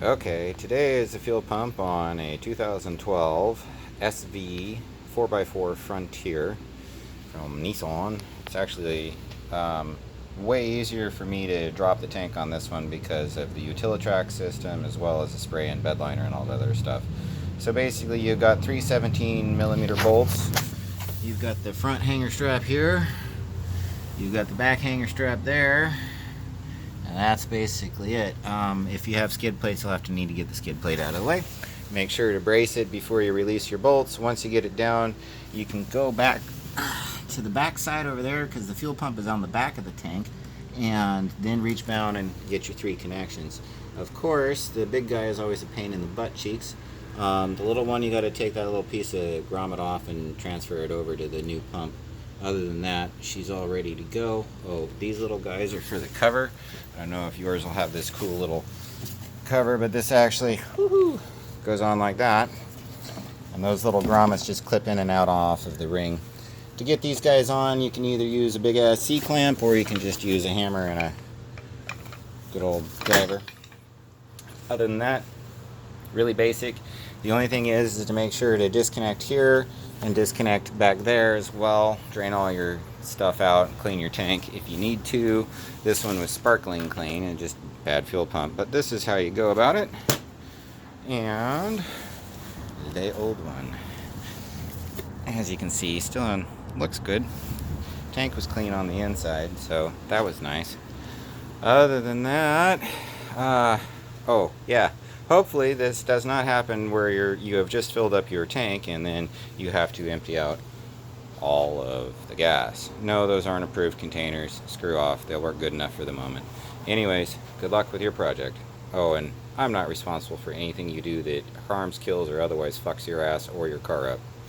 Okay, today is a fuel pump on a 2012 SV 4x4 Frontier from Nissan. It's actually way easier for me to drop the tank on this one because of the Utilitrack system as well as the spray and bed liner and all the other stuff. So basically you've got three 17mm bolts. You've got the front hanger strap here. You've got the back hanger strap there. And that's basically it. If you have skid plates, you'll have to need to get the skid plate out of the way. Make sure to brace it before you release your bolts. Once you get it down, you can go back to the back side over there because the fuel pump is on the back of the tank, and then reach down and get your three connections. Of course, the big guy is always a pain in the butt cheeks. The little one, you got to take that little piece of grommet off and transfer it over to the new pump. Other than that, she's all ready to go. Oh, these little guys are for the cover. I don't know if yours will have this cool little cover, but this actually goes on like that. And those little grommets just clip in and out off of the ring. To get these guys on, you can either use a big ass C-clamp or you can just use a hammer and a good old driver. Other than that, really basic. The only thing is to make sure to disconnect here and disconnect back there as well. Drain all your stuff out, clean your tank if you need to. This one was sparkling clean and just bad fuel pump, but this is how you go about it. And the old one, as you can see, still looks good. Tank was clean on the inside, so that was nice. Other than that, oh yeah, hopefully this does not happen where you have just filled up your tank and then you have to empty out all of the gas. No, those aren't approved containers. Screw off. They'll work good enough for the moment. Anyways, good luck with your project. Oh, and I'm not responsible for anything you do that harms, kills, or otherwise fucks your ass or your car up.